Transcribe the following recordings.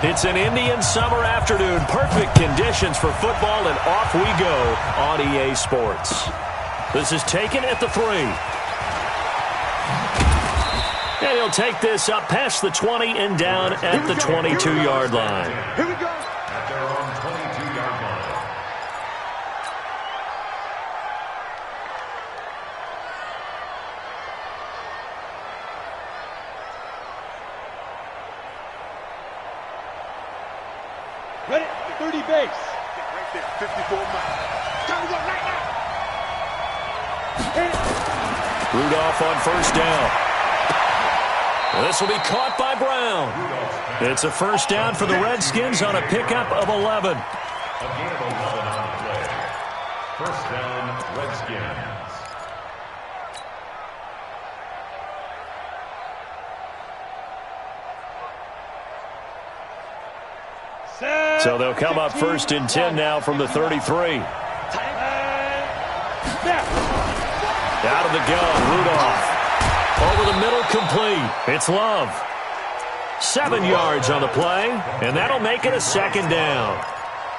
It's an Indian summer afternoon. Perfect conditions for football, and off we go on EA Sports. This is taken at the 3. And he'll take this up past the 20 and down at the 22-yard line. Here we go. At their own 22-yard line. Ready? 30 base. Right there, 54 miles. Time to go right now. Rudolph on first down. This will be caught by Brown. It's a first down for the Redskins on a pickup of 11. A gain of 11 on the play. First down, Redskins. So they'll come up first and 10 now from the 33. Out of the gun, Rudolph. Over the middle, complete. It's Love. 7 yards on the play, and that'll make it a second down.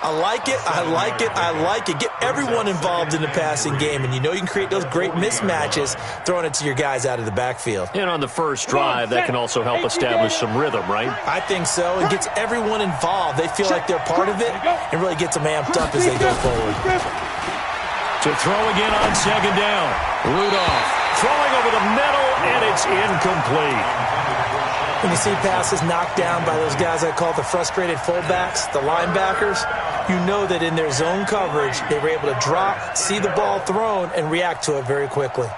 I like it, I like it, I like it. Get everyone involved in the passing game, and you know you can create those great mismatches throwing it to your guys out of the backfield. And on the first drive, that can also help establish some rhythm, right? I think so. It gets everyone involved. They feel like they're part of it, and really gets them amped up as they go forward. To throw again on second down. Rudolph throwing over the middle, and it's incomplete. When you see passes knocked down by those guys I call the frustrated fullbacks, the linebackers, you know that in their zone coverage, they were able to drop, see the ball thrown, and react to it very quickly.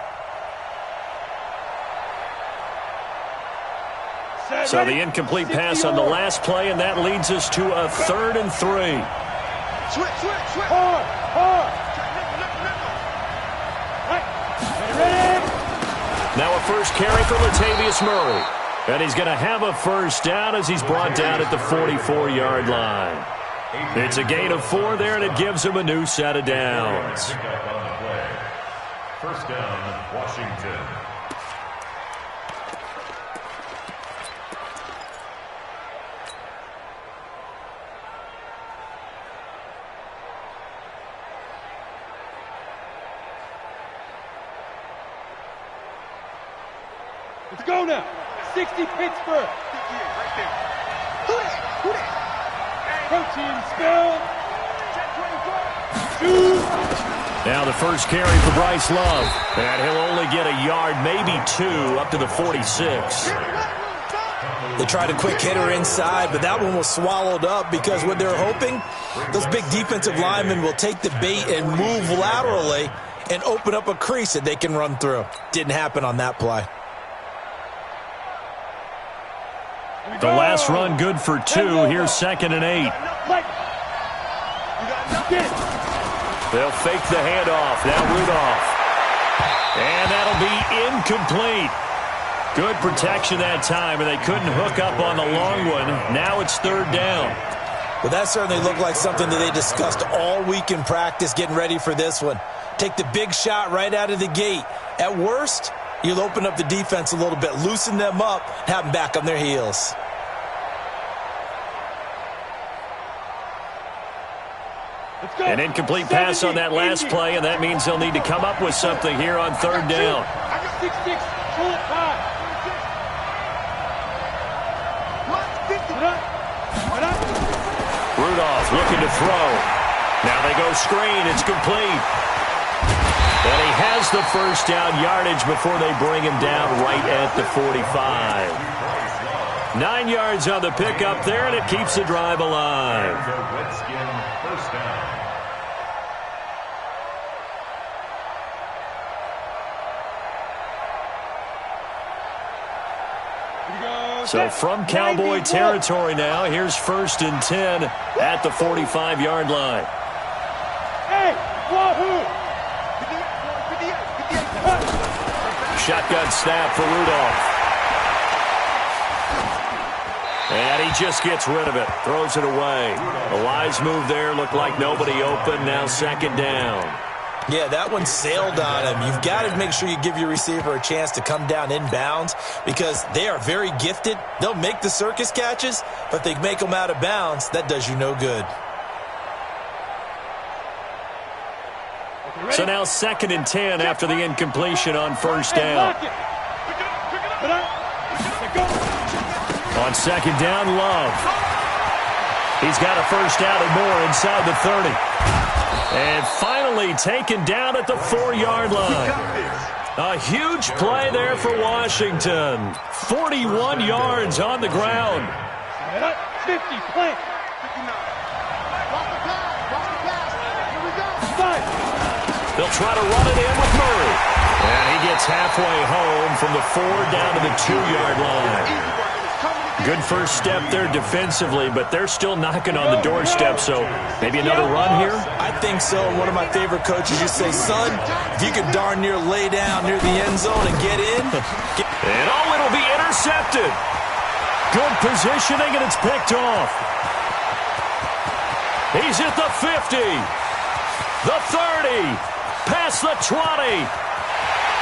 So the incomplete pass on the last play, and that leads us to a 3rd and 3. Switch. Hard. Now a first carry for Latavius Murray. And he's going to have a first down as he's brought down at the 44-yard line. It's a gain of 4 there, and it gives him a new set of downs. First down, Washington. Let's go now. 60 Pittsburgh. Right there. Who that? Protein spill. Shoot. Now the first carry for Bryce Love. And he'll only get a yard, maybe 2, up to the 46. They tried a quick hitter inside, but that one was swallowed up because what they're hoping, those big defensive linemen will take the bait and move laterally and open up a crease that they can run through. Didn't happen on that play. The last run good for 2. Here's 2nd and 8. They'll fake the handoff. Now Rudolph. And that'll be incomplete. Good protection that time, and they couldn't hook up on the long one. Now it's 3rd down. Well, that certainly looked like something that they discussed all week in practice getting ready for this one. Take the big shot right out of the gate. At worst, you'll open up the defense a little bit, loosen them up, have them back on their heels. An incomplete pass on that last play, and that means they'll need to come up with something here on 3rd down. Rudolph looking to throw. Now they go screen. It's complete. And he has the first down yardage before they bring him down right at the 45. 9 yards on the pickup there, and it keeps the drive alive. Redskin first down. So from Cowboy territory now, here's 1st and 10 at the 45-yard line. Hey, wahoo! Shotgun snap for Rudolph. And he just gets rid of it, throws it away. A wise move there, looked like nobody open, now 2nd down. Yeah, that one sailed on him. You've got to make sure you give your receiver a chance to come down inbounds because they are very gifted. They'll make the circus catches, but they make them out of bounds. That does you no good. So now 2nd and 10 after the incompletion on first down. On 2nd down, Love. He's got a first down and more inside the 30. And finally taken down at the 4-yard line. A huge play there for Washington. 41 yards on the ground. 50, plant. They'll try to run it in with Murray. And he gets halfway home from the 4 down to the 2-yard line. Good first step there defensively, but they're still knocking on the doorstep, so maybe another run here? I think so. One of my favorite coaches used to say, son, if you could darn near lay down near the end zone and get in. And it'll be intercepted. Good positioning, and it's picked off. He's at the 50, the 30, past the 20.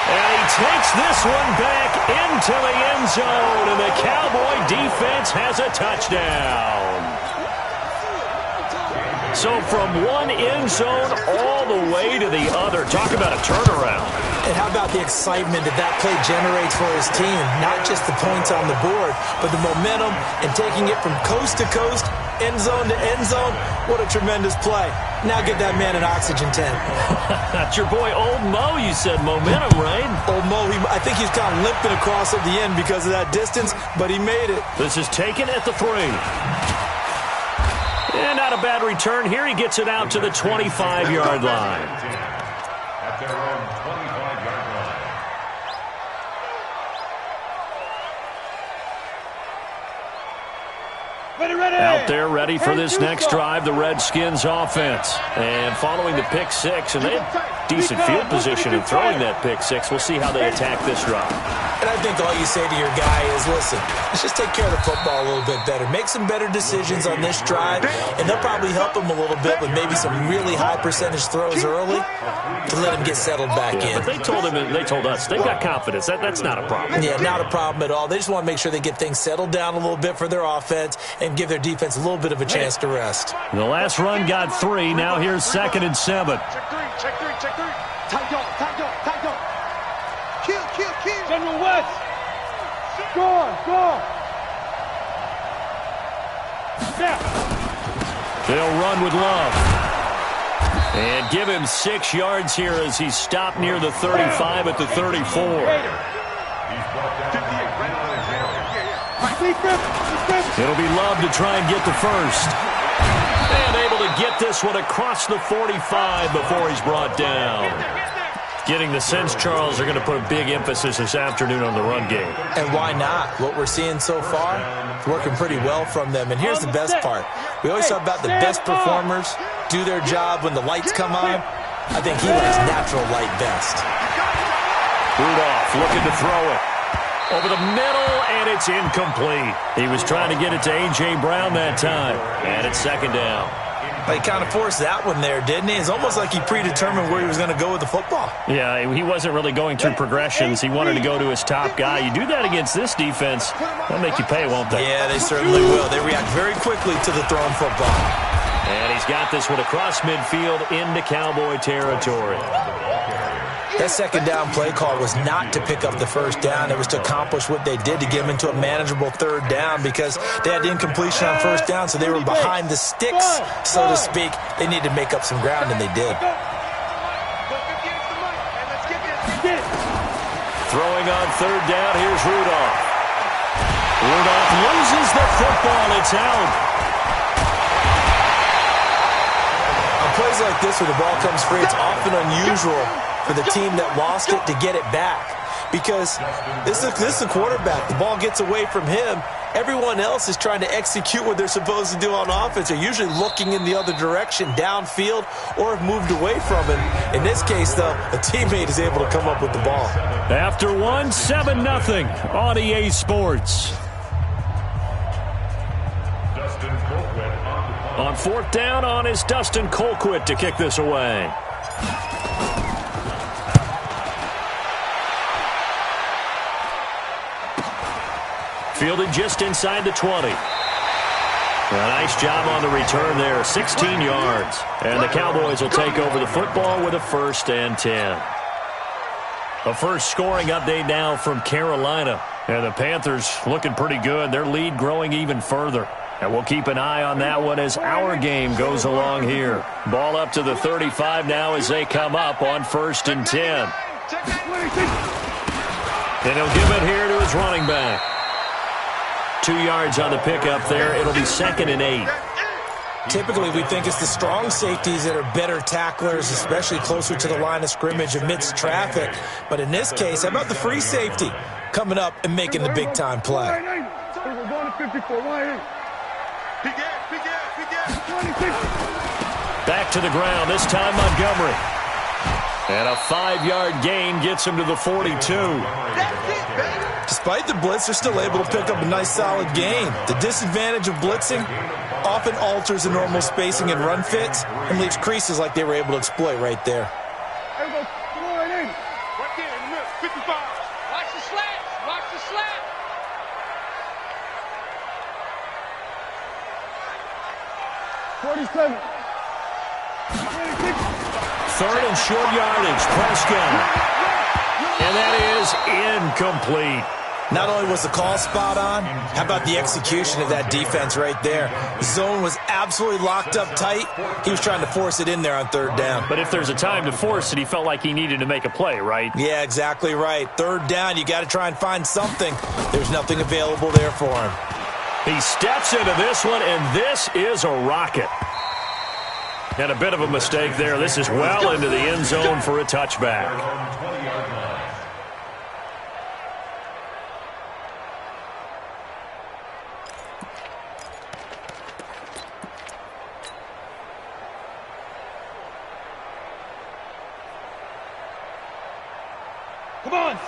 And he takes this one back into the end zone, and the Cowboy defense has a touchdown. So from one end zone all the way to the other. Talk about a turnaround. And how about the excitement that play generates for his team? Not just the points on the board, but the momentum and taking it from coast to coast, end zone to end zone. What a tremendous play. Now get that man an oxygen tent. That's your boy Old Mo, you said. Momentum, right? Old Mo, I think he's kind of limping across at the end because of that distance, but he made it. This is taken at the 3. And not a bad return here. He gets it out to the 25-yard line. At their own 25-yard line. Out there ready for this next drive, the Redskins offense. And following the pick 6, and they had decent field position in throwing that pick 6. We'll see how they attack this drive. And I think all you say to your guy is, listen, let's just take care of the football a little bit better. Make some better decisions on this drive, and they'll probably help him a little bit with maybe some really high percentage throws early to let him get settled back in. But they told us they've got confidence. That's not a problem. Yeah, not a problem at all. They just want to make sure they get things settled down a little bit for their offense and give their defense a little bit of a chance to rest. The last run got 3. Now here's 2nd and 7. Check 3. Tight dog. Kill. General West. Go. Snap. They'll run with Love. And give him 6 yards here as he's stopped near the 35 at the 34. It'll be Love to try and get the first. And able to get this one across the 45 before he's brought down. Getting the sense, Charles, are going to put a big emphasis this afternoon on the run game. And why not? What we're seeing so far is working pretty well from them. And here's the best part. We always talk about the best performers do their job when the lights come on. I think he likes natural light best. Rudolph looking to throw it. Over the middle, and it's incomplete. He was trying to get it to A.J. Brown that time. And it's 2nd down. He kind of forced that one there, didn't he? It's almost like he predetermined where he was going to go with the football. Yeah, he wasn't really going through progressions. He wanted to go to his top guy. You do that against this defense, they'll make you pay, won't they? Yeah, they certainly will. They react very quickly to the thrown football. And he's got this one across midfield into Cowboy territory. That 2nd down play call was not to pick up the first down. It was to accomplish what they did to get them into a manageable 3rd down because they had incompletion on first down, so they were behind the sticks, so to speak. They needed to make up some ground, and they did. Throwing on 3rd down, here's Rudolph. Rudolph loses the football. It's out. On plays like this where the ball comes free, it's often unusual for the team that lost it to get it back because this is a quarterback. The ball gets away from him. Everyone else is trying to execute what they're supposed to do on offense. They're usually looking in the other direction, downfield, or have moved away from him. In this case, though, a teammate is able to come up with the ball. After 1, 7-0 on EA Sports. On 4th down on is Dustin Colquitt to kick this away. Fielded just inside the 20. A nice job on the return there, 16 yards. And the Cowboys will take over the football with a 1st and 10. A first scoring update now from Carolina. And the Panthers looking pretty good. Their lead growing even further. And we'll keep an eye on that one as our game goes along here. Ball up to the 35 now as they come up on 1st and 10. And he'll give it here to his running back. 2 yards on the pickup there. It'll be 2nd and 8. Typically, we think it's the strong safeties that are better tacklers, especially closer to the line of scrimmage amidst traffic. But in this case, how about the free safety coming up and making the big-time play? Back to the ground, this time Montgomery. And a 5-yard gain gets him to the 42. Despite the blitz, they're still able to pick up a nice, solid gain. The disadvantage of blitzing often alters the normal spacing and run fits and leaves creases like they were able to exploit right there. Right there in the middle, 55. Watch the slats. Watch the slats. 47. 3rd and short yardage, Prescott. And that is incomplete. Not only was the call spot on, how about the execution of that defense right there? The zone was absolutely locked up tight. He was trying to force it in there on 3rd down. But if there's a time to force it, he felt like he needed to make a play, right? Yeah, exactly right. 3rd down, you got to try and find something. There's nothing available there for him. He steps into this one, and this is a rocket. And a bit of a mistake there. This is well into the end zone for a touchback.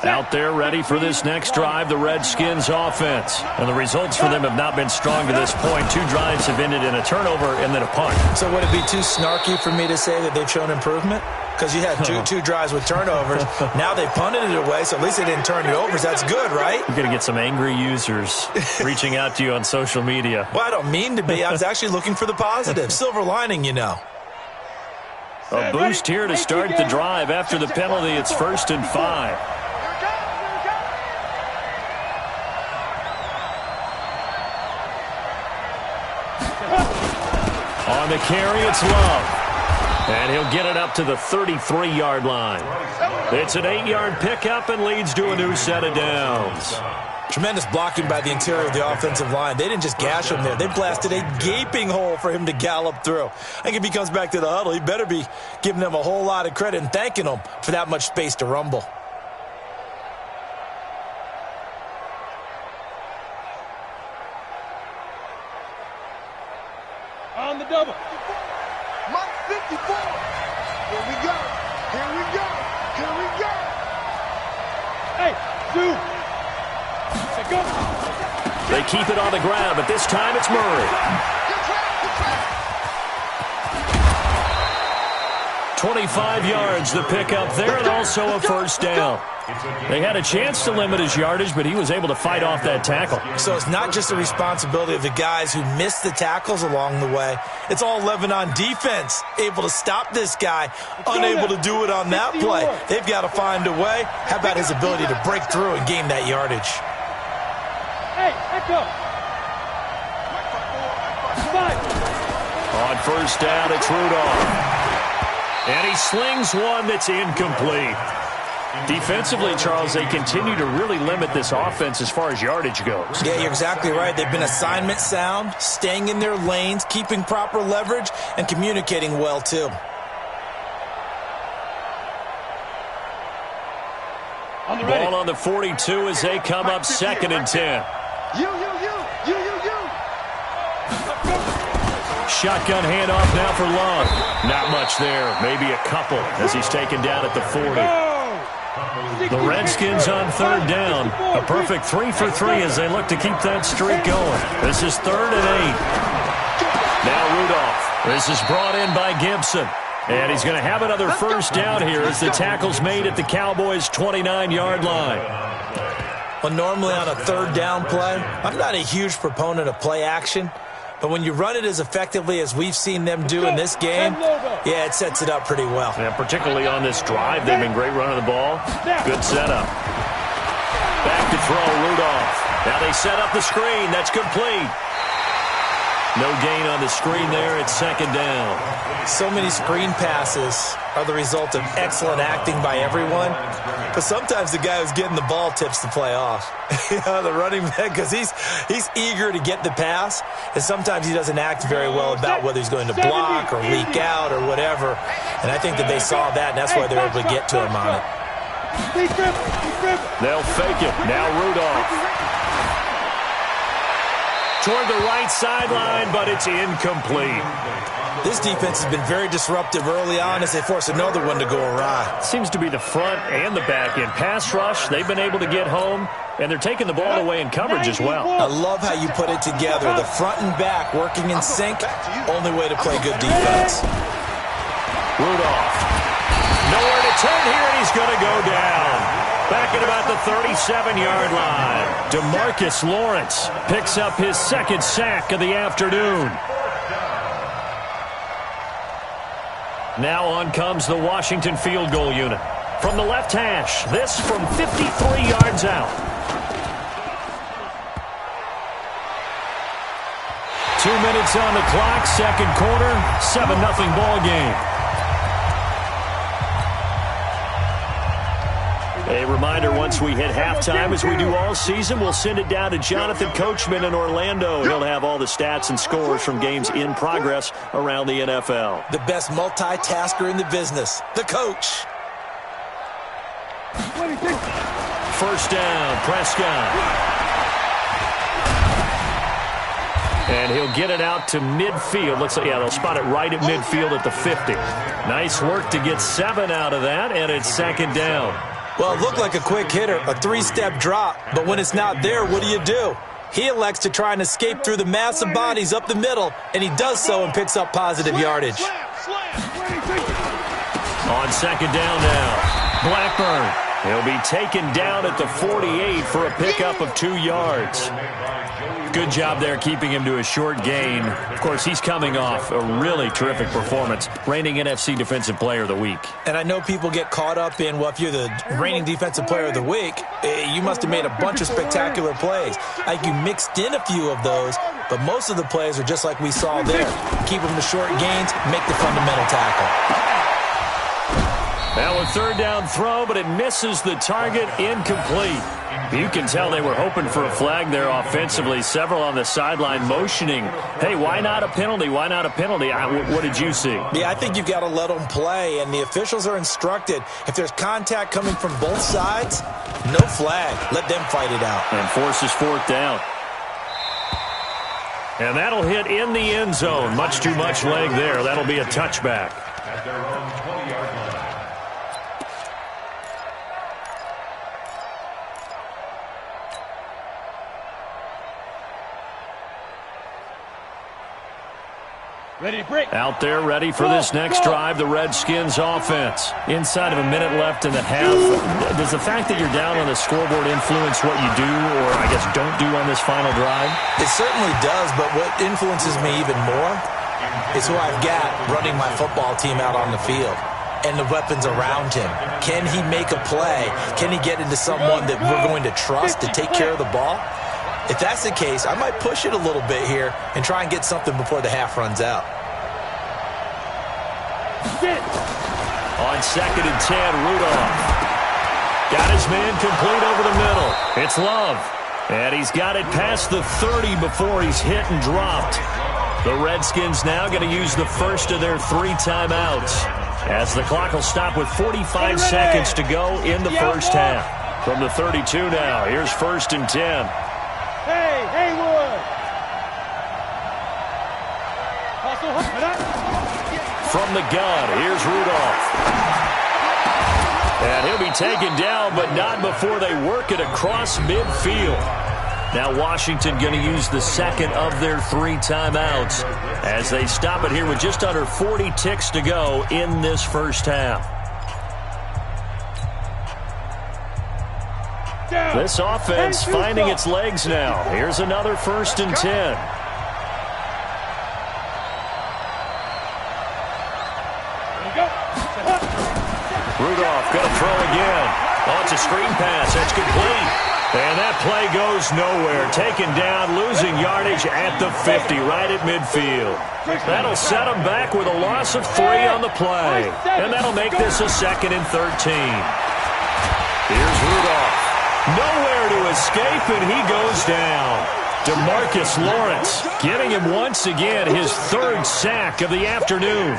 Out there ready for this next drive, the Redskins offense. And the results for them have not been strong to this point. 2 drives have ended in a turnover and then a punt. So would it be too snarky for me to say that they've shown improvement? Because you had two drives with turnovers. Now they punted it away, so at least they didn't turn it over. So that's good, right? You're going to get some angry users reaching out to you on social media. Well, I don't mean to be. I was actually looking for the positive. Silver lining, you know. A boost here to start the drive. After the penalty, it's 1st and 5. On the carry, it's Love. And he'll get it up to the 33-yard line. It's an 8-yard pickup and leads to a new set of downs. Tremendous blocking by the interior of the offensive line. They didn't just gash him there. They blasted a gaping hole for him to gallop through. I think if he comes back to the huddle, he better be giving them a whole lot of credit and thanking them for that much space to rumble. On the double. Mark 54. Here we go. Here we go. Here we go. Hey, dude. Go. They keep it on the ground, but this time it's Murray. 25 yards, the pickup there, and also a 1st down. They had a chance to limit his yardage, but he was able to fight off that tackle. So it's not just the responsibility of the guys who missed the tackles along the way. It's all Lebanon defense, able to stop this guy, unable to do it on that play. They've got to find a way. How about his ability to break through and gain that yardage? Hey, echo. 5. On 1st down, it's Rudolph. And he slings one that's incomplete. Defensively, Charles, they continue to really limit this offense as far as yardage goes. Yeah, you're exactly right. They've been assignment sound, staying in their lanes, keeping proper leverage, and communicating well, too. Ball on the 42 as they come up 2nd and 10. You. Shotgun handoff now for Love. Not much there. Maybe a couple as he's taken down at the 40. The Redskins on 3rd down. A perfect 3 for 3 as they look to keep that streak going. This is 3rd and 8. Now Rudolph. This is brought in by Gibson. And he's going to have another 1st down here as the tackle's made at the Cowboys' 29-yard line. Well, normally on a third down play, I'm not a huge proponent of play action, but when you run it as effectively as we've seen them do in this game, yeah, it sets it up pretty well. Yeah, particularly on this drive, they've been great running the ball. Good setup. Back to throw, Rudolph. Now they set up the screen. That's complete. No gain on the screen there. It's second down. So many screen passes are the result of excellent acting by everyone. But sometimes the guy who's getting the ball tips the play off. The running back, because he's eager to get the pass. And sometimes he doesn't act very well about whether he's going to block or leak out or whatever. And I think that they saw that, and that's why they're able to get to him on it. They'll fake it. Now Rudolph. Toward the right sideline, but it's incomplete. This defense has been very disruptive early on as they force another one to go awry. Seems to be the front and the back end. Pass rush, they've been able to get home, and they're taking the ball away in coverage as well. I love how you put it together. The front and back working in sync, only way to play good defense. Rudolph. Nowhere to turn here, and he's going to go down. Back at about the 37-yard line. DeMarcus Lawrence picks up his second sack of the afternoon. Now on comes the Washington field goal unit. From the left hash, this from 53 yards out. 2 minutes on the clock, second quarter, 7-0 ball game. A reminder, once we hit halftime, as we do all season, we'll send it down to Jonathan Coachman in Orlando. He'll have all the stats and scores from games in progress around the NFL. The best multitasker in the business, the coach. First down, Prescott. And he'll get it out to midfield. Looks like, yeah, they'll spot it right at midfield at the 50. Nice work to get 7 out of that, and it's second down. Well, it looked like a quick hitter, a 3-step drop, but when it's not there, what do? He elects to try and escape through the mass of bodies up the middle, and he does so and picks up positive yardage. On second down now, Blackburn. He'll be taken down at the 48 for a pickup of 2 yards. Good job there keeping him to a short gain. Of course, he's coming off a really terrific performance, reigning NFC Defensive Player of the Week. And I know people get caught up in, well, if you're the reigning Defensive Player of the Week, you must have made a bunch of spectacular plays. Like you mixed in a few of those, but most of the plays are just like we saw there. Keep them to short gains, make the fundamental tackle. Now a third down throw, but it misses the target, incomplete. You can tell they were hoping for a flag there offensively. Several on the sideline motioning, hey, why not a penalty? Why not a penalty? What did you see? Yeah, I think you've got to let them play, and the officials are instructed. If there's contact coming from both sides, no flag. Let them fight it out. And forces fourth down. And that'll hit in the end zone. Much too much leg there. That'll be a touchback. At their own 20-yard line. Ready to break. Out there ready for this next drive, the Redskins offense. Inside of a minute left in the half. Does the fact that you're down on the scoreboard influence what you do, or I guess don't do on this final drive? It certainly does, but what influences me even more is who I've got running my football team out on the field and the weapons around him. Can he make a play? Can he get into someone that we're going to trust to take care of the ball? If that's the case, I might push it a little bit here and try and get something before the half runs out. On second and 10, Rudolph. Got his man complete over the middle. It's Love. And he's got it past the 30 before he's hit and dropped. The Redskins now going to use the first of their 3 timeouts, as the clock will stop with 45 seconds to go in the first half. From the 32 now, here's first and 10. Hey, Haywood! From the gun, here's Rudolph. And he'll be taken down, but not before they work it across midfield. Now Washington going to use the second of their 3 timeouts as they stop it here with just under 40 ticks to go in this first half. This offense finding its legs now. Here's another 1st and 10. Rudolph going to throw again. Oh, it's a screen pass. That's complete. And that play goes nowhere. Taken down, losing yardage at the 50, right at midfield. That'll set them back with a loss of 3 on the play. And that'll make this a 2nd and 13. Here's Rudolph. Nowhere to escape, and he goes down. DeMarcus Lawrence getting him once again his 3rd sack of the afternoon.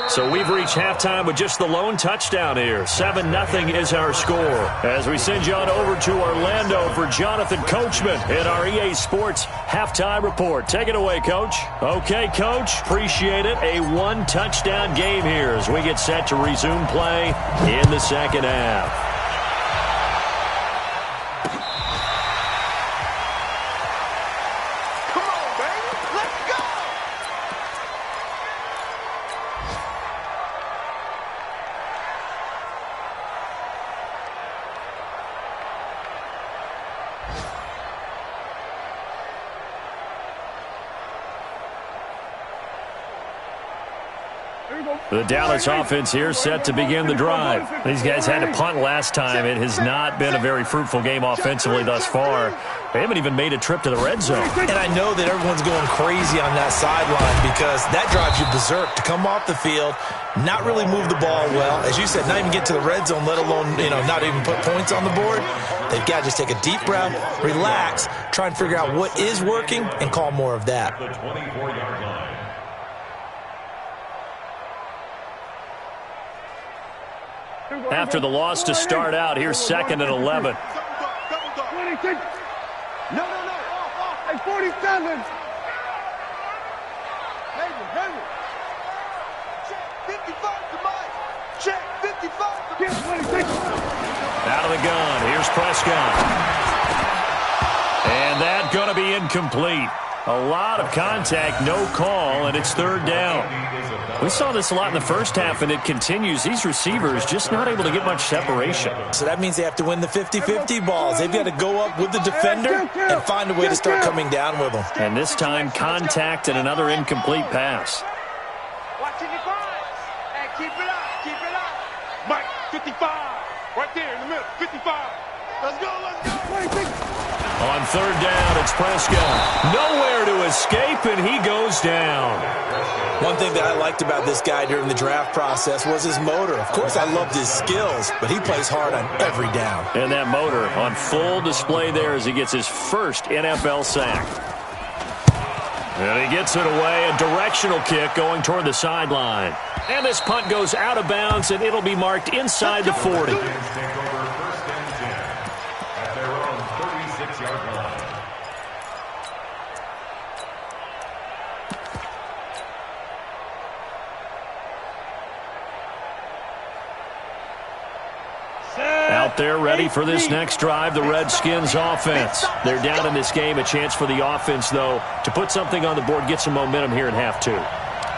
So we've reached halftime with just the lone touchdown here. 7-0 is our score. As we send you on over to Orlando for Jonathan Coachman in our EA Sports Halftime Report. Take it away, Coach. Okay, Coach. Appreciate it. A 1-touchdown game here as we get set to resume play in the 2nd half. The Dallas offense here set to begin the drive. These guys had to punt last time. It has not been a very fruitful game offensively thus far. They haven't even made a trip to the red zone. And I know that everyone's going crazy on that sideline because that drives you berserk to come off the field, not really move the ball well. As you said, not even get to the red zone, let alone, not even put points on the board. They've got to just take a deep breath, relax, try and figure out what is working, and call more of that. The 24-yard line. After the loss to start out, here's 2nd and 11. 27. Check 55 to Mike. Check 55 to Mike. Out of the gun. Here's Prescott. And that going to be incomplete. A lot of contact, no call, and it's 3rd down. We saw this a lot in the first half, and it continues. These receivers just not able to get much separation. So that means they have to win the 50-50 balls. They've got to go up with the defender and find a way to start coming down with them. And this time, contact and another incomplete pass. Watching the vibes. And keep it up. Keep it up. Mike, 55. Right there in the middle. 55. Let's go. Let's go. 26. On 3rd down, it's Prescott. Nowhere to escape, and he goes down. One thing that I liked about this guy during the draft process was his motor. Of course, I loved his skills, but he plays hard on every down. And that motor on full display there as he gets his 1st NFL sack. And he gets it away, a directional kick going toward the sideline. And this punt goes out of bounds, and it'll be marked inside the 40. Out there ready for this next drive, the Redskins offense. They're down in this game. A chance for the offense, though, to put something on the board, get some momentum here in half 2.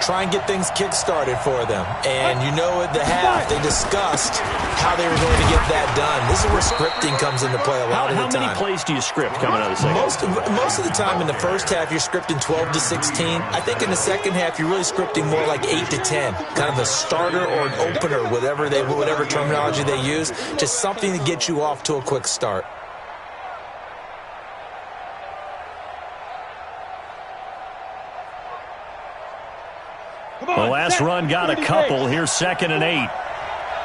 Try and get things kick-started for them. And at the half, they discussed how they were going to get that done. This is where scripting comes into play a lot of the time. How many plays do you script coming out of the second? Most of the time in the first half, you're scripting 12 to 16. I think in the second half, you're really scripting more like 8 to 10. Kind of a starter or an opener, whatever terminology they use. Just something to get you off to a quick start. The last run got a couple. Here's 2nd and 8.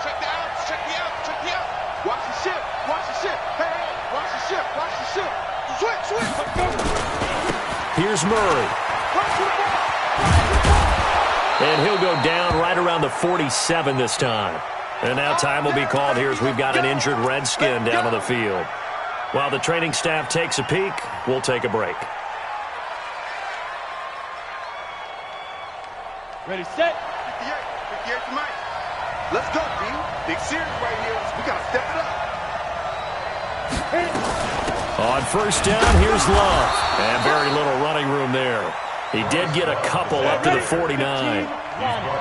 Check the outs. Check the outs. Check the outs. Watch the ship. Watch the ship. Hey, watch the ship. Watch the ship. Switch. Here's Murray. And he'll go down right around the 47 this time. And now time will be called here as we've got an injured Redskin down on the field. While the training staff takes a peek, we'll take a break. Ready, set. 58 to Mike. Let's go, B. Big series right here. We got to step it up. On 1st down, here's Love. And very little running room there. He did get a couple up to the 49.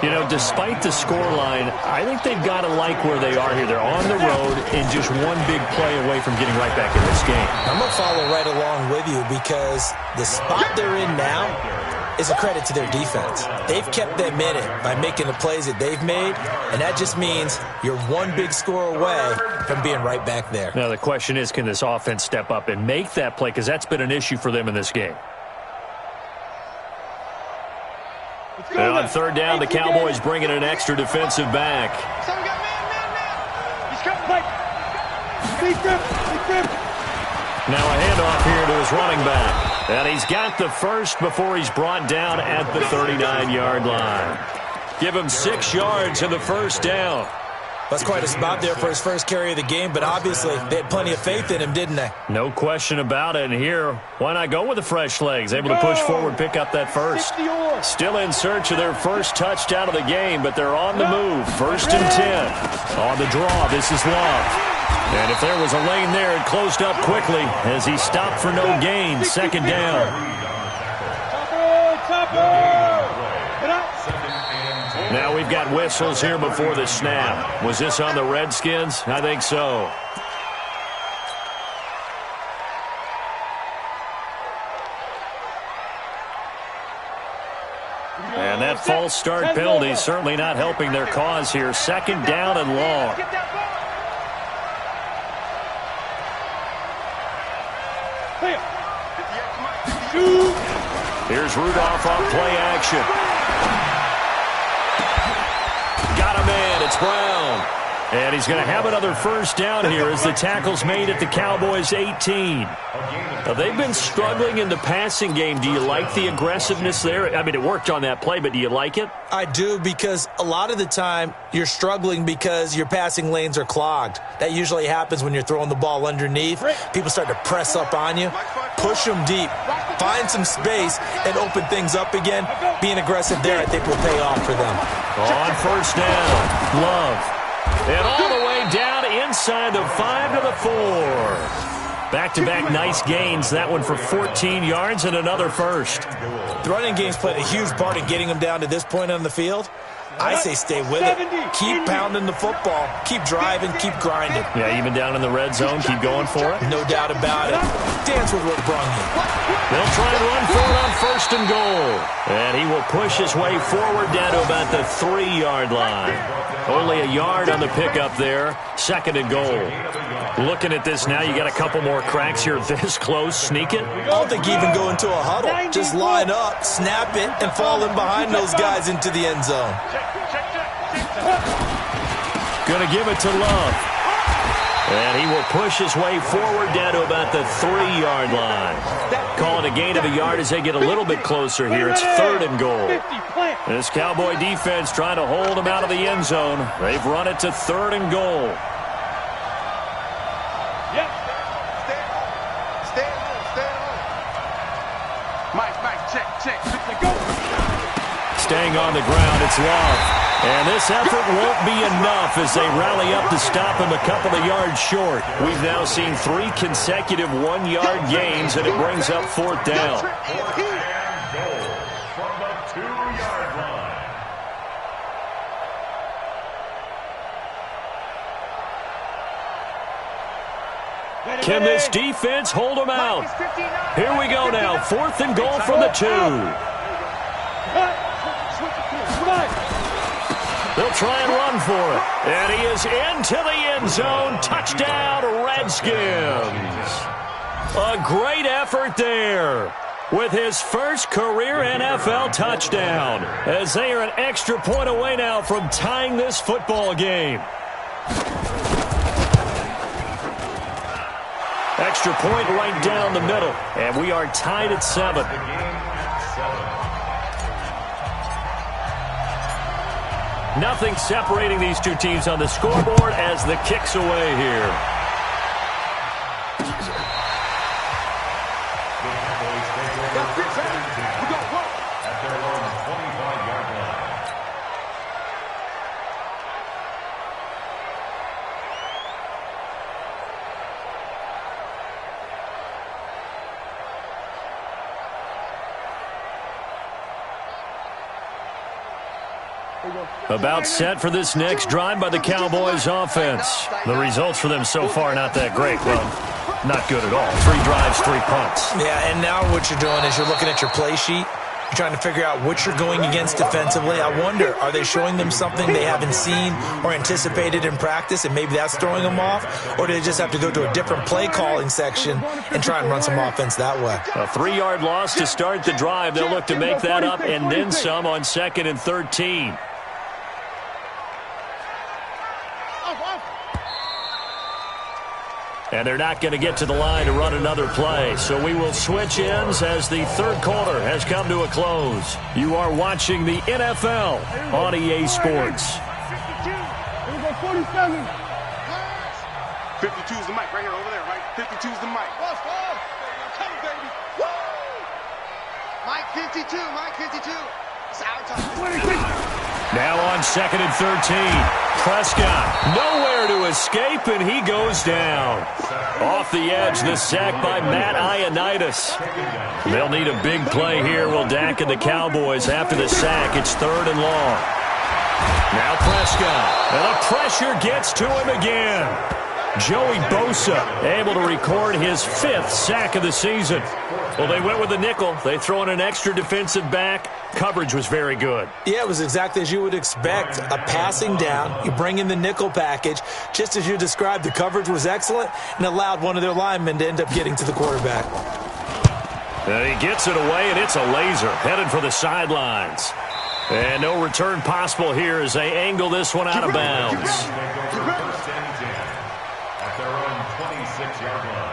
You know, despite the scoreline, I think they've got to like where they are here. They're on the road and just one big play away from getting right back in this game. I'm going to follow right along with you because the spot they're in now is a credit to their defense. They've kept them in it by making the plays that they've made, and that just means you're one big score away from being right back there. Now, the question is, can this offense step up and make that play? Because that's been an issue for them in this game. And on third down, the Cowboys bringing an extra defensive back. So we got man now. He's coming. Big grip. Now a handoff here to his running back. And he's got the first before he's brought down at the 39-yard line. Give him 6 yards in the first down. That's quite a spot there for his first carry of the game, but obviously they had plenty of faith in him, didn't they? No question about it. And here, why not go with the fresh legs? Able to push forward, pick up that first. Still in search of their first touchdown of the game, but they're on the move. 1st and 10. On the draw, this is Love. And if there was a lane there, it closed up quickly as he stopped for no gain. 2nd down. Now we've got whistles here before the snap. Was this on the Redskins? I think so. And that false start penalty is certainly not helping their cause here. 2nd down and long. Here's Rudolph off play action. Got a man. It's Brown. And he's going to have another first down here as the tackle's made at the Cowboys' 18. Now, they've been struggling in the passing game. Do you like the aggressiveness there? I mean, it worked on that play, but do you like it? I do, because a lot of the time you're struggling because your passing lanes are clogged. That usually happens when you're throwing the ball underneath. People start to press up on you, push them deep, find some space, and open things up again. Being aggressive there, I think, will pay off for them. On first down, Love. And all the way down inside the 5 to the 4. Back-to-back nice gains. That one for 14 yards and another first. The running game's played a huge part in getting them down to this point on the field. I say stay with it. Keep pounding the football. Keep driving. Keep grinding. Yeah, even down in the red zone, keep going for it. No doubt about it. Dance with what brung you. They'll try and run for it on 1st and goal. And he will push his way forward down to about the 3-yard line. Only a yard on the pickup there. 2nd and goal. Looking at this now, you got a couple more cracks here this close. Sneak it. I don't think you even go into a huddle. Just line up, snap it, and fall in behind those guys into the end zone. Going to give it to Love. And he will push his way forward down to about the 3-yard line. Call it a gain of a yard as they get a little bit closer here. It's 3rd and goal. This Cowboy defense trying to hold him out of the end zone. They've run it to 3rd and goal. Staying on the ground, it's Love. And this effort won't be enough as they rally up to stop him a couple of yards short. We've now seen 3 consecutive 1-yard gains, and it brings up 4th down. From the 2-yard line. Can this defense hold them out? Here we go now. 4th and goal from the 2. They'll try and run for it. And he is into the end zone. Touchdown, Redskins. A great effort there with his first career NFL touchdown, as they are an extra point away now from tying this football game. Extra point right down the middle, and we are tied at 7. Nothing separating these two teams on the scoreboard as the kick's away here. At their own 25-yard line. About set for this next drive by the Cowboys offense. The results for them so far not that great. Well, not good at all. 3 drives, 3 punts. Yeah, and now what you're doing is you're looking at your play sheet. You're trying to figure out what you're going against defensively. I wonder, are they showing them something they haven't seen or anticipated in practice, and maybe that's throwing them off? Or do they just have to go to a different play calling section and try and run some offense that way? A 3-yard loss to start the drive. They'll look to make that up and then some on 2nd and 13. And they're not going to get to the line to run another play. So we will switch ends as the 3rd quarter has come to a close. You are watching the NFL on EA Sports. 52's the mic right here over there, right? 52's the mic. Come, baby. Woo! Mike 52, Mike 52. It's our time. Now on 2nd and 13. Prescott nowhere to escape, and he goes down. Off the edge, the sack by Matt Ioannidis. They'll need a big play here. Will Dak and the Cowboys after the sack. It's 3rd and long. Now Prescott, and the pressure gets to him again. Joey Bosa able to record his 5th sack of the season. Well, they went with the nickel. They throw in an extra defensive back. Coverage was very good. Yeah, it was exactly as you would expect. A passing down. You bring in the nickel package. Just as you described, the coverage was excellent and allowed one of their linemen to end up getting to the quarterback. And he gets it away, and it's a laser headed for the sidelines. And no return possible here as they angle this one out of bounds. At their own 26-yard line.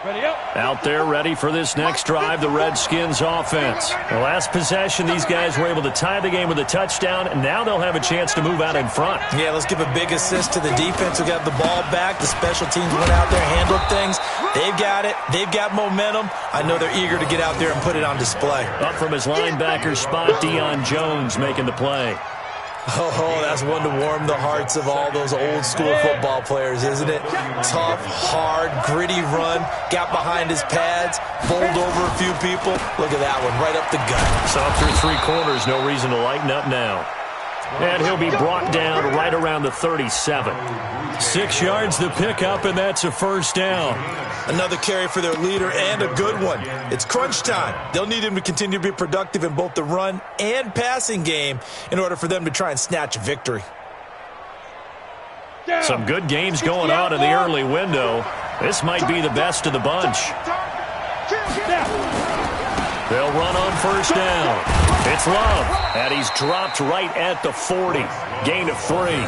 Ready up. Out there ready for this next drive, the Redskins offense. The last possession, these guys were able to tie the game with a touchdown, and now they'll have a chance to move out in front. Yeah, let's give a big assist to the defense who got the ball back. The special teams went out there, handled things. They've got it. They've got momentum. I know they're eager to get out there and put it on display. Up from his linebacker spot, Deion Jones making the play. Oh, that's one to warm the hearts of all those old-school football players, isn't it? Tough, hard, gritty run, got behind his pads, bowled over a few people. Look at that one, right up the gut. So up through 3 quarters, no reason to lighten up now. And he'll be brought down right around the 37. 6 yards the pickup, and that's a 1st down. Another carry for their leader and a good one. It's crunch time. They'll need him to continue to be productive in both the run and passing game in order for them to try and snatch a victory. Some good games going on in the early window. This might be the best of the bunch. They'll run on 1st down. It's Love, and he's dropped right at the 40. Gain of 3.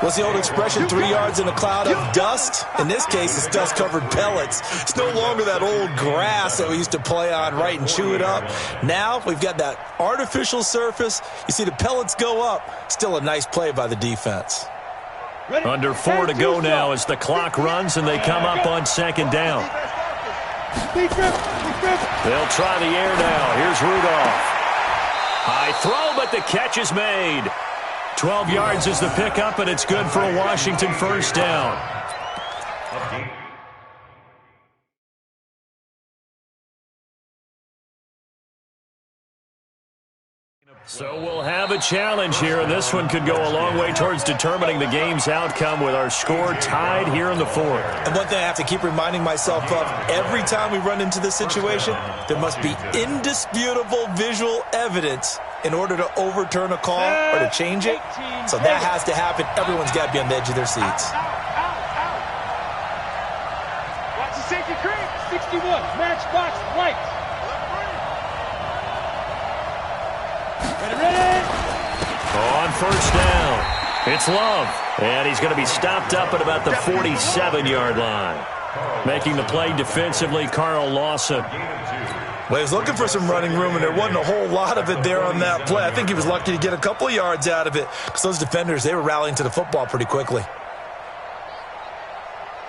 What's the old expression, 3 yards in a cloud of dust? In this case, it's dust-covered pellets. It's no longer that old grass that we used to play on, right, and chew it up. Now we've got that artificial surface. You see the pellets go up. Still a nice play by the defense. Under 4 to go now as the clock runs, and they come up on 2nd down. They'll try the air now. Here's Rudolph. High throw, but the catch is made. 12 yards is the pickup, and it's good for a Washington 1st down. So we'll have a challenge here, and this one could go a long way towards determining the game's outcome with our score tied here in the 4th. And one thing I have to keep reminding myself of, every time we run into this situation, there must be indisputable visual evidence in order to overturn a call or to change it. So that has to happen. Everyone's got to be on the edge of their seats. Watch the safety creep. 61, matchbox right. Ready. On 1st down, it's Love, and he's going to be stopped up at about the 47-yard line. Making the play defensively, Carl Lawson. Well, he was looking for some running room, and there wasn't a whole lot of it there on that play. I think he was lucky to get a couple of yards out of it because those defenders, they were rallying to the football pretty quickly.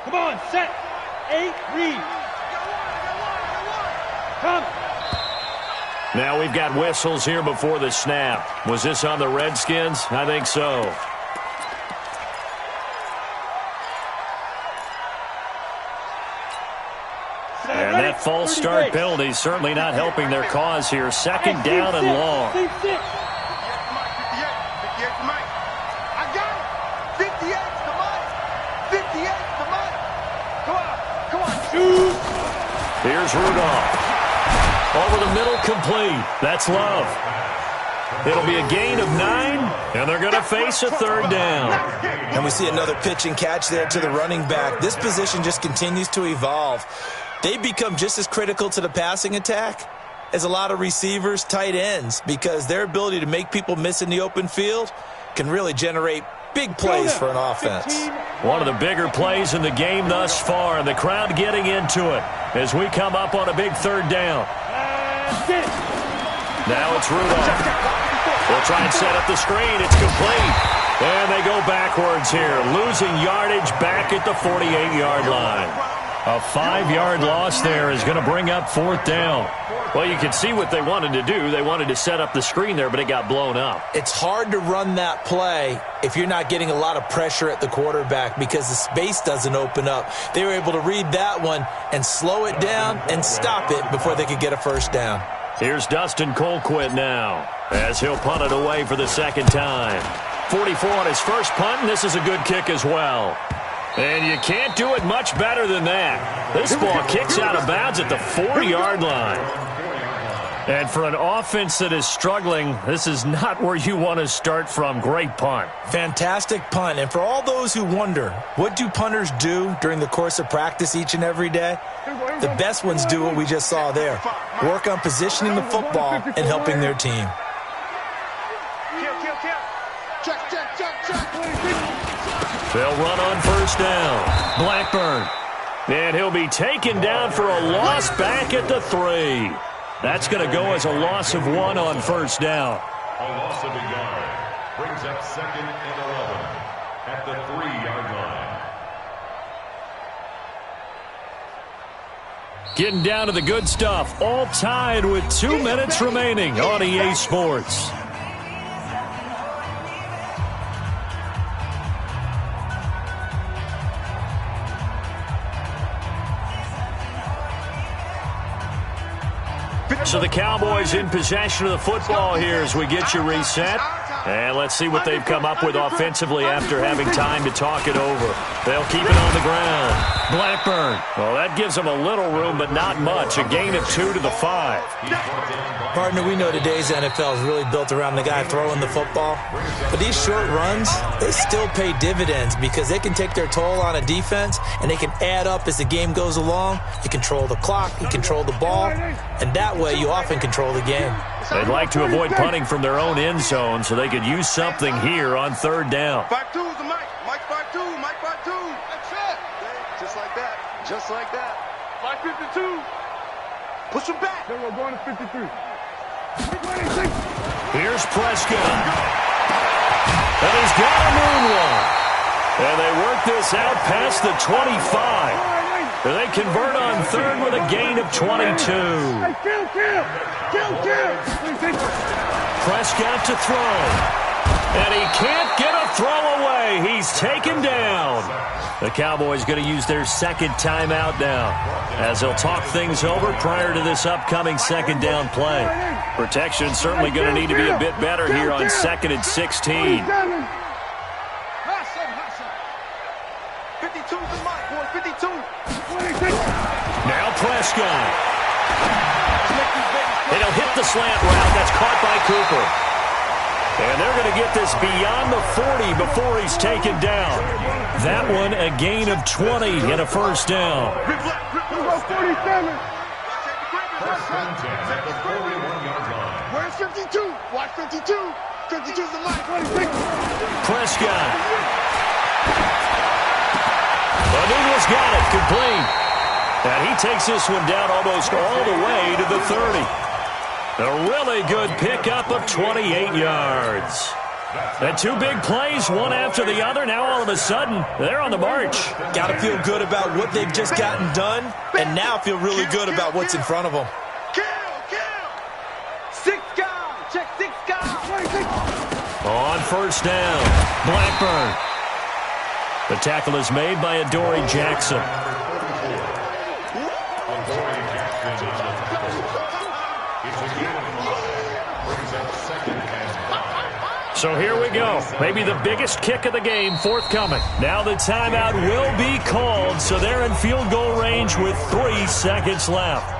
Come on, set. 8, read. Come. Now we've got whistles here before the snap. Was this on the Redskins? I think so. And that false start penalty is certainly not helping their cause here. Second down and long. 58 to Mike. I got it. 58 to Mike. 58 to Mike. Come on. Shoot. Here's Rudolph. Over the middle, complete. That's Love. It'll be a gain of 9, and they're going to face a third down. And we see another pitch and catch there to the running back. This position just continues to evolve. They become just as critical to the passing attack as a lot of receivers, tight ends, because their ability to make people miss in the open field can really generate big plays for an offense. One of the bigger plays in the game thus far, and the crowd getting into it as we come up on a big third down. Now it's Rudolph. They'll try and set up the screen. It's complete. And they go backwards here, losing yardage back at the 48-yard line. A 5-yard loss there is going to bring up fourth down. Well, you can see what they wanted to do. They wanted to set up the screen there, but it got blown up. It's hard to run that play if you're not getting a lot of pressure at the quarterback because the space doesn't open up. They were able to read that one and slow it down and stop it before they could get a first down. Here's Dustin Colquitt now as he'll punt it away for the second time. 44 on his first punt, and this is a good kick as well. And you can't do it much better than that. This ball kicks out of bounds at the 4-yard line. And for an offense that is struggling, this is not where you want to start from. Great punt. Fantastic punt. And for all those who wonder, what do punters do during the course of practice each and every day? The best ones do what we just saw there. Work on positioning the football and helping their team. They'll run on first down. Blackburn. And he'll be taken down for a loss back at the 3. That's going to go as a loss of 1 on first down. A loss of a yard brings up 2nd and 11 at the 3-yard line. Getting down to the good stuff. All tied with 2 minutes remaining on EA Sports. So the Cowboys in possession of the football here as we get you reset. And let's see what they've come up with offensively after having time to talk it over. They'll keep it on the ground. Blackburn. Well, that gives them a little room, but not much. A gain of 2 to the 5. Partner, we know today's NFL is really built around the guy throwing the football. But these short runs, they still pay dividends because they can take their toll on a defense and they can add up as the game goes along. You control the clock, you control the ball, and that way you often control the game. They'd like to avoid punting from their own end zone so they could use something here on third down. 5-2 to Mike. Mike 5-2. Mike 5-2. That's it. Just like that. Just like that. Mike 52. Push him back. Then we're going to 53. Here's Prescott. And he's got a moonwalk. And they work this out past the 25. And they convert on third with a gain of 22. Prescott to throw. And he can't get a throw away. He's taken down. The Cowboys going to use their second timeout now as they'll talk things over prior to this upcoming second down play. Protection certainly going to need to be a bit better here on 2nd and 16. 52 to Mike. 52. Now Prescott. And he'll hit the slant route. That's caught by Cooper. And they're going to get this beyond the 40 before he's taken down. That one a gain of 20 and a first down. Where's 52? Watch 52. 52's the Mike. Prescott. O'Neill's got it, complete. And he takes this one down almost all the way to the 30. A really good pickup of 28 yards. And 2 big plays, one after the other. Now all of a sudden, they're on the march. Got to feel good about what they've just gotten done, and now feel really good about what's in front of them. Kill. 6 guys. Check 6 guys. On first down, Blackburn. The tackle is made by Adoree Jackson. So here we go. Maybe the biggest kick of the game forthcoming. Now the timeout will be called, so they're in field goal range with 3 seconds left.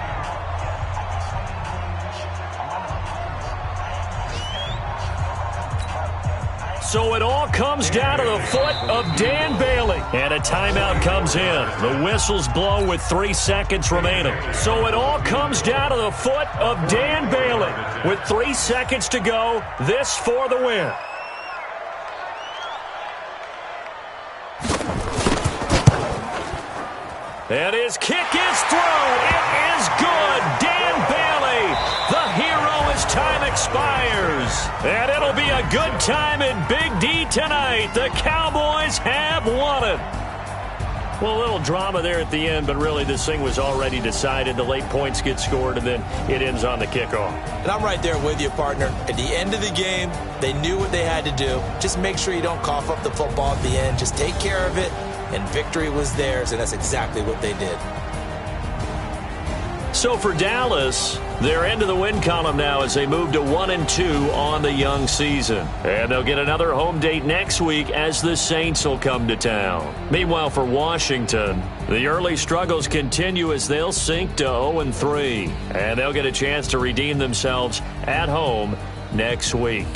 So it all comes down to the foot of Dan Bailey. And a timeout comes in. The whistles blow with 3 seconds remaining. So it all comes down to the foot of Dan Bailey. With 3 seconds to go, this for the win. And his kick is through. It is good. Dan Bailey, the hero as time expires. And it'll be a good time in Big D tonight. The Cowboys have won it. Well, a little drama there at the end, but really this thing was already decided. The late points get scored, and then it ends on the kickoff. And I'm right there with you, partner. At the end of the game, they knew what they had to do. Just make sure you don't cough up the football at the end. Just take care of it, and victory was theirs, and that's exactly what they did. So for Dallas, they're into the win column now as they move to 1-2 on the young season. And they'll get another home date next week as the Saints will come to town. Meanwhile, for Washington, the early struggles continue as they'll sink to 0-3. And they'll get a chance to redeem themselves at home next week.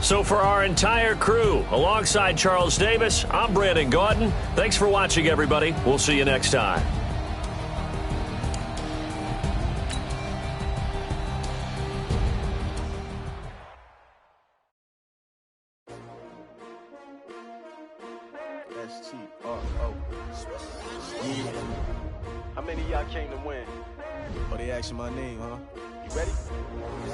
So for our entire crew, alongside Charles Davis, I'm Brandon Gaudin. Thanks for watching, everybody. We'll see you next time. How many of y'all came to win? Oh, they asking my name, huh? You ready?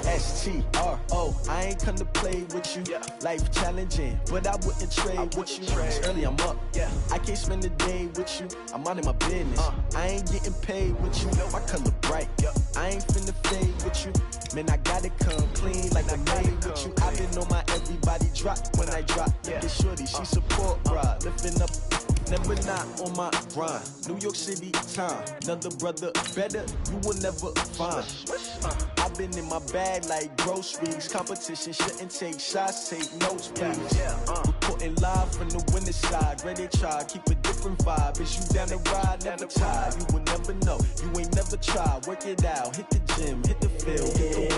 S-T-R-O, I ain't come to play with you. Yeah. Life challenging, but I wouldn't trade with you. It's early, I'm up. Yeah. I can't spend the day with you. I'm minding my business. I ain't getting paid with you. My color bright. I ain't finna fade with you. Man, I gotta come clean like I made with you. I've been on my everybody drop when I drop. Look at shorty, she support, bruh. Lifting up. Never not on my grind. New York City time. Another brother better, you will never find. I've been in my bag like groceries. Competition shouldn't take shots, take notes, please. Reporting live from the winning side. Ready to try, keep a different vibe. Is you down the ride, never tired. You will never know, you ain't never tried. Work it out, hit the gym, hit the field.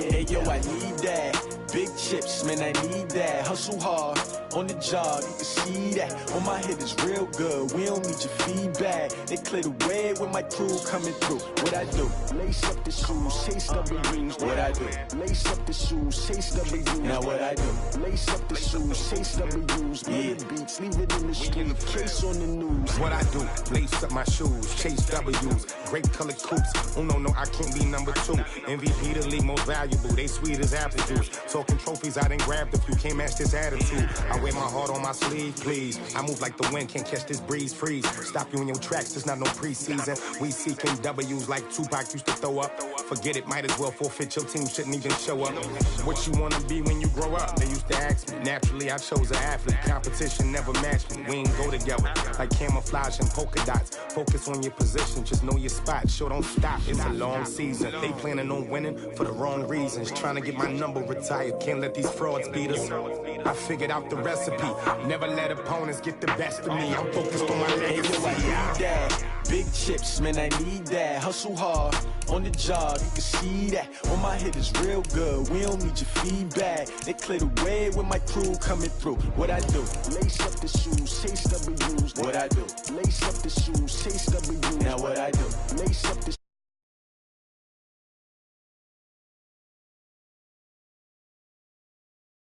Hey yo, I need that. Big chips, man, I need that. Hustle hard, on the job, you can see that. On my head is real good, we don't need your feedback. They clear the way with my crew coming through. What I do? Lace up the shoes, chase double rings. What I do? Lace up the shoes, chase double U's. Now what I do? Lace up the shoes, chase double U's. Yeah, beats, leave it in the street, case on the news. What I do? Lace up my shoes, chase W's. Great colored coops. Oh no, I can't be number 2. MVP the league most valuable. They sweet as apple juice. Talking trophies, I done grabbed a few. Can't match this attitude. I wear my heart on my sleeve, please. I move like the wind, can't catch this breeze. Freeze. Stop you in your tracks, there's not no preseason. We seeking W's like Tupac used to throw up. Forget it, might as well forfeit. Your team shouldn't even show up. What you wanna be when you grow up? They used to ask me. Naturally, I chose an athlete. Competition never matched me. We ain't go together. Like camouflage and polka dots. Focus on your position, just know your spot. Sure, don't stop. It's a long season. They planning on winning for the wrong reasons. Trying to get my number retired. Can't let these frauds beat us. I figured out the recipe. Never let opponents get the best of me. I'm focused on my legacy. I need that. Big chips, man, I need that. Hustle hard, on the job, you can see that. On my head is real good, we don't need your feedback. They clear the way with my crew coming through. What I do? Lace up the shoes, chase W's. What I do? Lace up the shoes, chase W's. Now what